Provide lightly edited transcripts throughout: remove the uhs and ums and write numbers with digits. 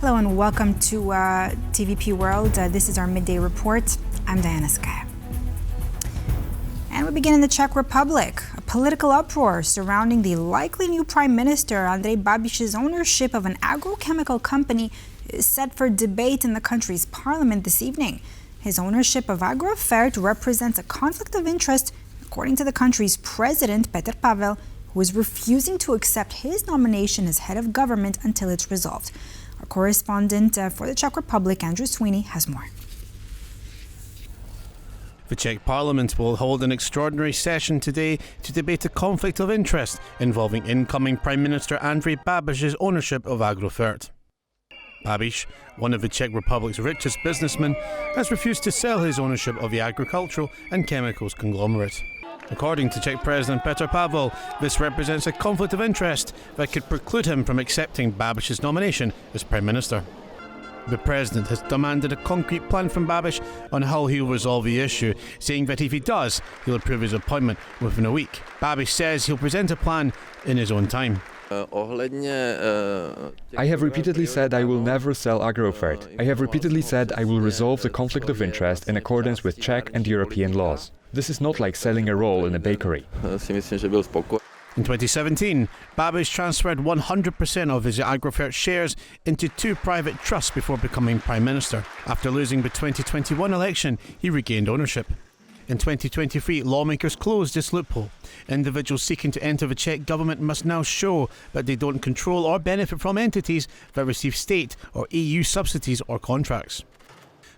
Hello and welcome to TVP World. This is our Midday Report. I'm Diana Skaya. And we begin in the Czech Republic. A political uproar surrounding the likely new Prime Minister Andrej Babiš's ownership of an agrochemical company is set for debate in the country's parliament this evening. His ownership of Agrofert represents a conflict of interest, according to the country's President Petr Pavel, who is refusing to accept his nomination as head of government until it's resolved. Our correspondent for the Czech Republic, Andrej Sweeney, has more. The Czech Parliament will hold an extraordinary session today to debate a conflict of interest involving incoming Prime Minister Andrej Babiš's ownership of Agrofert. Babiš, one of the Czech Republic's richest businessmen, has refused to sell his ownership of the agricultural and chemicals conglomerate. According to Czech President Petr Pavel, this represents a conflict of interest that could preclude him from accepting Babiš's nomination as Prime Minister. The President has demanded a concrete plan from Babiš on how he'll resolve the issue, saying that if he does, he'll approve his appointment within a week. Babiš says he'll present a plan in his own time. I have repeatedly said I will never sell Agrofert. I have repeatedly said I will resolve the conflict of interest in accordance with Czech and European laws. This is not like selling a roll in a bakery. In 2017, Babiš transferred 100% of his Agrofert shares into two private trusts before becoming Prime Minister. After losing the 2021 election, he regained ownership. In 2023, lawmakers closed this loophole. Individuals seeking to enter the Czech government must now show that they don't control or benefit from entities that receive state or EU subsidies or contracts.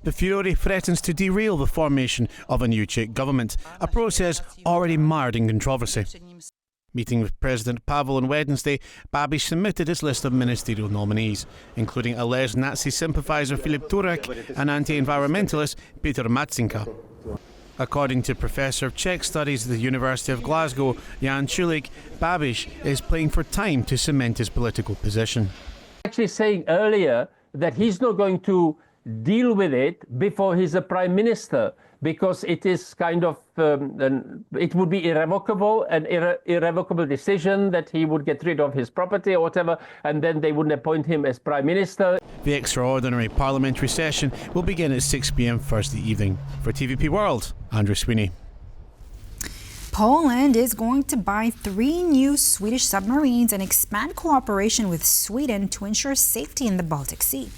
The furore threatens to derail the formation of a new Czech government, a process already mired in controversy. Meeting with President Pavel on Wednesday, Babiš submitted his list of ministerial nominees, including alleged Nazi sympathiser Filip Turek and anti-environmentalist Peter Matzinka. According to Professor of Czech Studies at the University of Glasgow, Jan Čulik, Babiš is playing for time to cement his political position. Actually saying earlier that he's not going to deal with it before he's a prime minister, because it is kind of, it would be irrevocable, an irrevocable decision that he would get rid of his property or whatever, and then they wouldn't appoint him as prime minister. The extraordinary parliamentary session will begin at 6 p.m. Thursday evening. For TVP World, Andrej Sweeney. Poland is going to buy 3 new Swedish submarines and expand cooperation with Sweden to ensure safety in the Baltic Sea.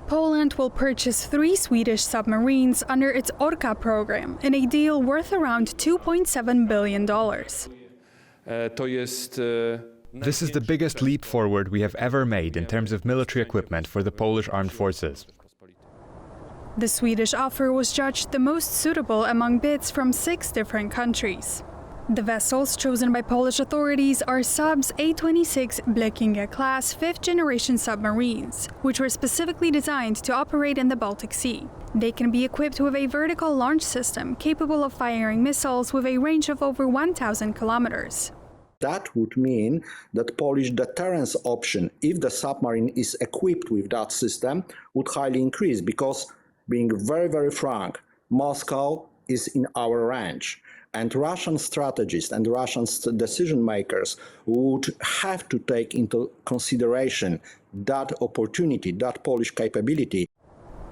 Poland will purchase 3 Swedish submarines under its Orca program in a deal worth around $2.7 billion. This is the biggest leap forward we have ever made in terms of military equipment for the Polish armed forces. The Swedish offer was judged the most suitable among bids from 6 different countries. The vessels chosen by Polish authorities are subs A-26 Blekinge-class 5th-generation submarines, which were specifically designed to operate in the Baltic Sea. They can be equipped with a vertical launch system capable of firing missiles with a range of over 1,000 kilometers. That would mean that Polish deterrence option, if the submarine is equipped with that system, would highly increase, because, being very, very frank, Moscow is in our range. And Russian strategists and Russian decision makers would have to take into consideration that opportunity, that Polish capability.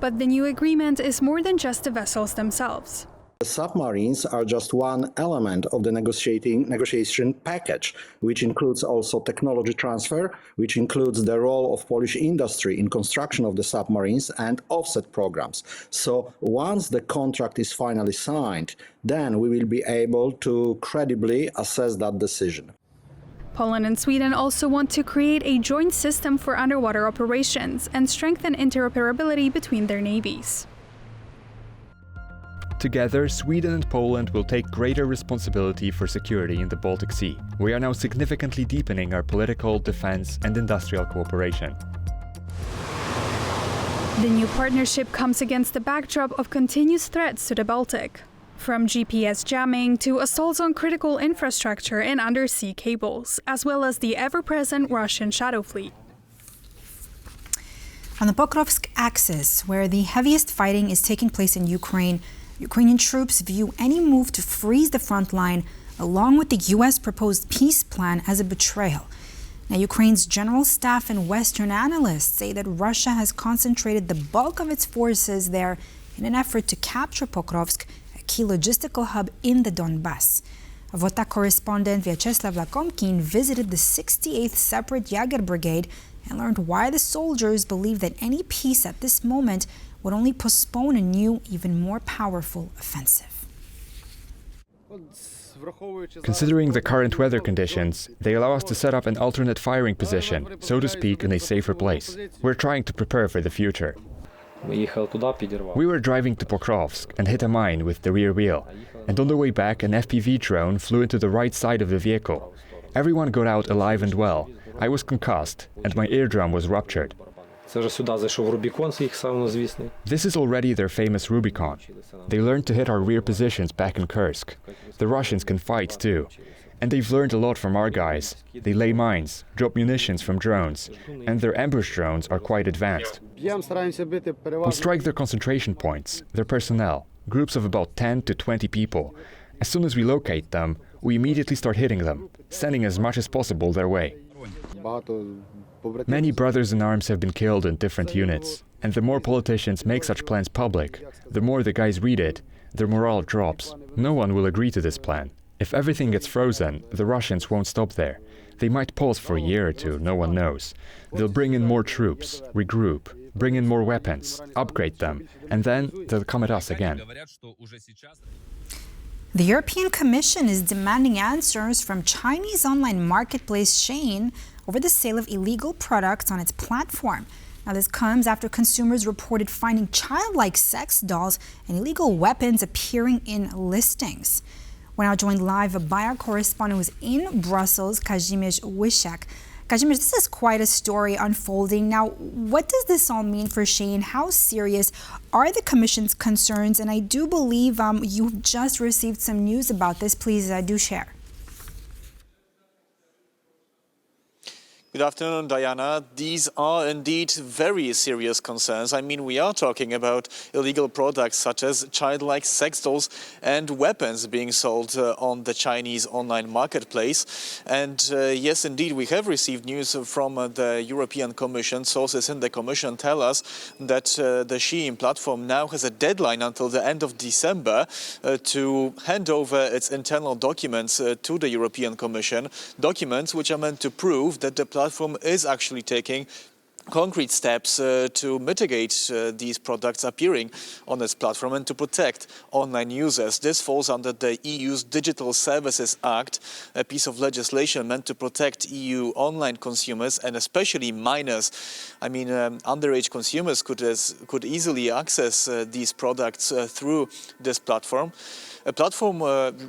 But the new agreement is more than just the vessels themselves. The submarines are just one element of the negotiation package, which includes also technology transfer, which includes the role of Polish industry in construction of the submarines and offset programs. So once the contract is finally signed, then we will be able to credibly assess that decision. Poland and Sweden also want to create a joint system for underwater operations and strengthen interoperability between their navies. Together, Sweden and Poland will take greater responsibility for security in the Baltic Sea. We are now significantly deepening our political, defense, and industrial cooperation. The new partnership comes against the backdrop of continuous threats to the Baltic, from GPS jamming to assaults on critical infrastructure and undersea cables, as well as the ever-present Russian shadow fleet. On the Pokrovsk axis, where the heaviest fighting is taking place in Ukraine, Ukrainian troops view any move to freeze the front line, along with the U.S. proposed peace plan, as a betrayal. Now, Ukraine's general staff and Western analysts say that Russia has concentrated the bulk of its forces there in an effort to capture Pokrovsk, a key logistical hub in the Donbass. Vota correspondent Vyacheslav Lakomkin visited the 68th Separate Jager Brigade and learned why the soldiers believe that any peace at this moment would only postpone a new, even more powerful offensive. Considering the current weather conditions, they allow us to set up an alternate firing position, so to speak, in a safer place. We're trying to prepare for the future. We were driving to Pokrovsk and hit a mine with the rear wheel. And on the way back, an FPV drone flew into the right side of the vehicle. Everyone got out alive and well. I was concussed, and my eardrum was ruptured. This is already their famous Rubicon. They learned to hit our rear positions back in Kursk. The Russians can fight too. And they've learned a lot from our guys. They lay mines, drop munitions from drones, and their ambush drones are quite advanced. We strike their concentration points, their personnel, groups of about 10 to 20 people. As soon as we locate them, we immediately start hitting them, sending as much as possible their way. Many brothers in arms have been killed in different units, and the more politicians make such plans public, the more the guys read it, their morale drops. No one will agree to this plan. If everything gets frozen, the Russians won't stop there. They might pause for a year or two, no one knows. They'll bring in more troops, regroup, bring in more weapons, upgrade them, and then they'll come at us again. The European Commission is demanding answers from Chinese online marketplace Shein over the sale of illegal products on its platform. Now, this comes after consumers reported finding childlike sex dolls and illegal weapons appearing in listings. We're now joined live by our correspondent who's in Brussels, Kazimierz Wyszak. Kazimierz, this is quite a story unfolding. Now, what does this all mean for Shein? How serious are the Commission's concerns? And I do believe you've just received some news about this. Please do share. Good afternoon, Diana. These are indeed very serious concerns. I mean, we are talking about illegal products such as childlike sex dolls and weapons being sold on the Chinese online marketplace. And yes, indeed, we have received news from the European Commission. Sources in the Commission tell us that the Shein platform now has a deadline until the end of December to hand over its internal documents to the European Commission. Documents which are meant to prove that the platform is actually taking concrete steps to mitigate these products appearing on its platform and to protect online users. This falls under the EU's Digital Services Act, a piece of legislation meant to protect EU online consumers and especially minors. I mean, underage consumers could easily access these products through this platform. A platform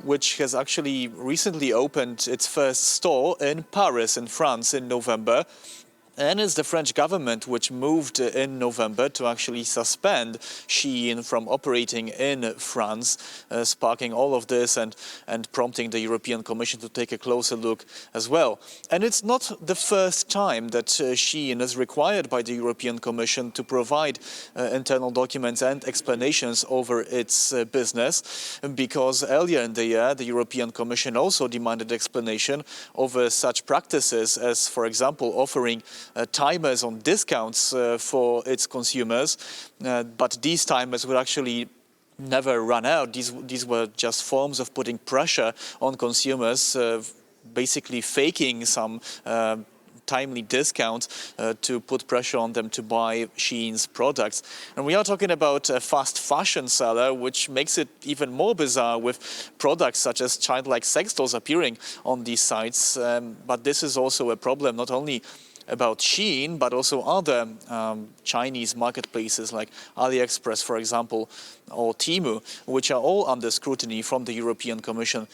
which has actually recently opened its first store in Paris, in France, in November. And it's the French government which moved in November to actually suspend Shein from operating in France, sparking all of this and prompting the European Commission to take a closer look as well. And it's not the first time that Shein is required by the European Commission to provide internal documents and explanations over its business, because earlier in the year, the European Commission also demanded explanation over such practices as, for example, offering timers on discounts for its consumers, but these timers would actually never run out. These were just forms of putting pressure on consumers, basically faking some timely discounts to put pressure on them to buy Shein's products. And we are talking about a fast fashion seller, which makes it even more bizarre with products such as childlike sex dolls appearing on these sites. But this is also a problem not only about Shein, but also other Chinese marketplaces like AliExpress, for example, or Temu, which are all under scrutiny from the European Commission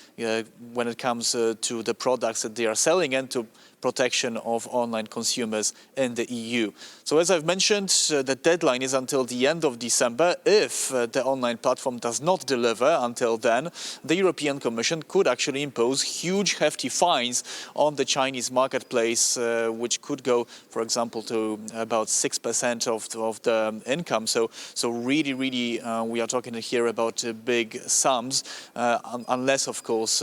when it comes to the products that they are selling and to protection of online consumers in the EU. So as I've mentioned, the deadline is until the end of December. If the online platform does not deliver until then, the European Commission could actually impose huge, hefty fines on the Chinese marketplace, which could go, for example, to about 6% of the income. So really, we are talking here about big sums, unless, of course,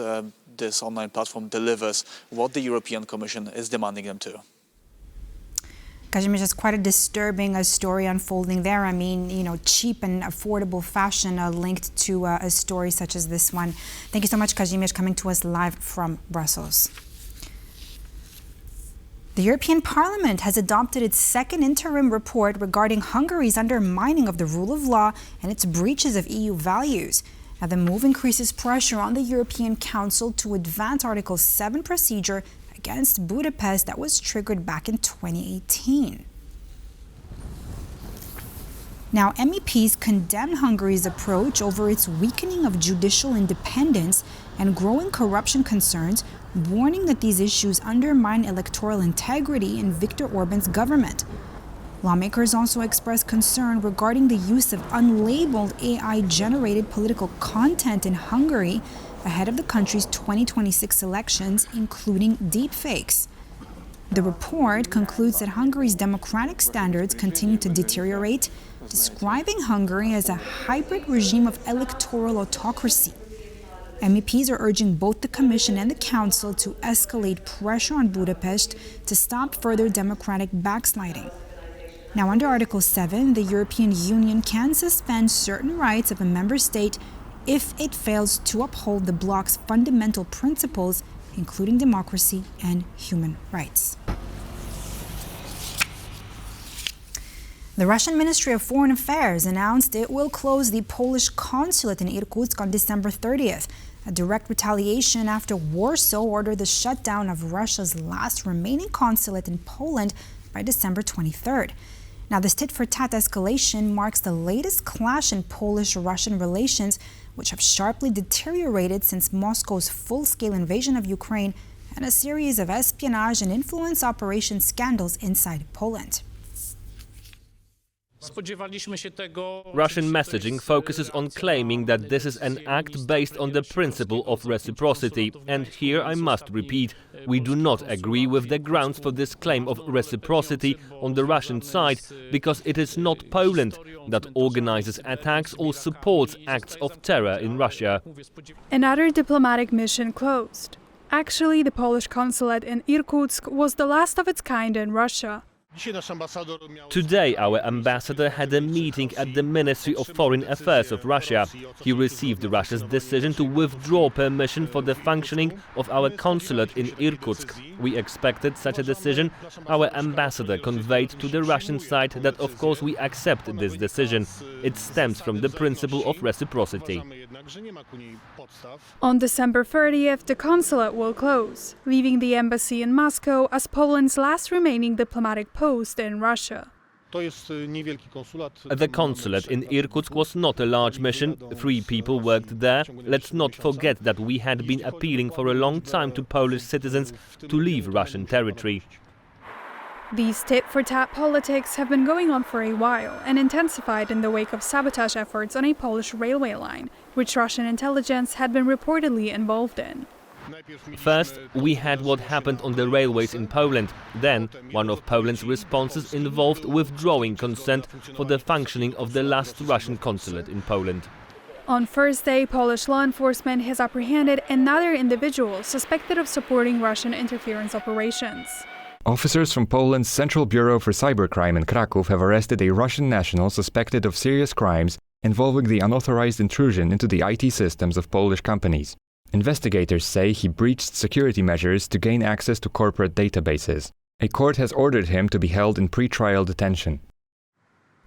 this online platform delivers what the European Commission is demanding them to. Kazimierz, it's quite a disturbing story unfolding there. I mean, cheap and affordable fashion linked to a story such as this one. Thank you so much, Kazimierz, coming to us live from Brussels. The European Parliament has adopted its second interim report regarding Hungary's undermining of the rule of law and its breaches of EU values. Now, the move increases pressure on the European Council to advance Article 7 procedure against Budapest that was triggered back in 2018. Now, MEPs condemned Hungary's approach over its weakening of judicial independence and growing corruption concerns, warning that these issues undermine electoral integrity in Viktor Orban's government. Lawmakers also expressed concern regarding the use of unlabeled AI-generated political content in Hungary ahead of the country's 2026 elections, including deepfakes. The report concludes that Hungary's democratic standards continue to deteriorate, describing Hungary as a hybrid regime of electoral autocracy. MEPs are urging both the Commission and the Council to escalate pressure on Budapest to stop further democratic backsliding. Now, under Article 7, the European Union can suspend certain rights of a member state if it fails to uphold the bloc's fundamental principles, including democracy and human rights. The Russian Ministry of Foreign Affairs announced it will close the Polish consulate in Irkutsk on December 30th, a direct retaliation after Warsaw ordered the shutdown of Russia's last remaining consulate in Poland by December 23rd. Now, this tit-for-tat escalation marks the latest clash in Polish-Russian relations, which have sharply deteriorated since Moscow's full-scale invasion of Ukraine and a series of espionage and influence operation scandals inside Poland. Russian messaging focuses on claiming that this is an act based on the principle of reciprocity. And here I must repeat, we do not agree with the grounds for this claim of reciprocity on the Russian side, because it is not Poland that organizes attacks or supports acts of terror in Russia. Another diplomatic mission closed. Actually, the Polish consulate in Irkutsk was the last of its kind in Russia. Today, our ambassador had a meeting at the Ministry of Foreign Affairs of Russia. He received Russia's decision to withdraw permission for the functioning of our consulate in Irkutsk. We expected such a decision. Our ambassador conveyed to the Russian side that, of course, we accept this decision. It stems from the principle of reciprocity. On December 30th, the consulate will close, leaving the embassy in Moscow as Poland's last remaining diplomatic post in Russia. The consulate in Irkutsk was not a large mission. 3 people worked there. Let's not forget that we had been appealing for a long time to Polish citizens to leave Russian territory. These tit-for-tat politics have been going on for a while and intensified in the wake of sabotage efforts on a Polish railway line, which Russian intelligence had been reportedly involved in. First, we had what happened on the railways in Poland. Then, one of Poland's responses involved withdrawing consent for the functioning of the last Russian consulate in Poland. On Thursday, Polish law enforcement has apprehended another individual suspected of supporting Russian interference operations. Officers from Poland's Central Bureau for Cybercrime in Kraków have arrested a Russian national suspected of serious crimes involving the unauthorized intrusion into the IT systems of Polish companies. Investigators say he breached security measures to gain access to corporate databases. A court has ordered him to be held in pre-trial detention.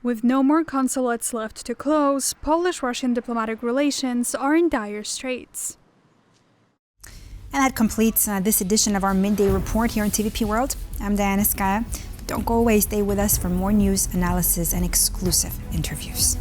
With no more consulates left to close, Polish-Russian diplomatic relations are in dire straits. And that completes this edition of our Midday Report here on TVP World. I'm Diana Skaya. Don't go away, stay with us for more news, analysis, and exclusive interviews.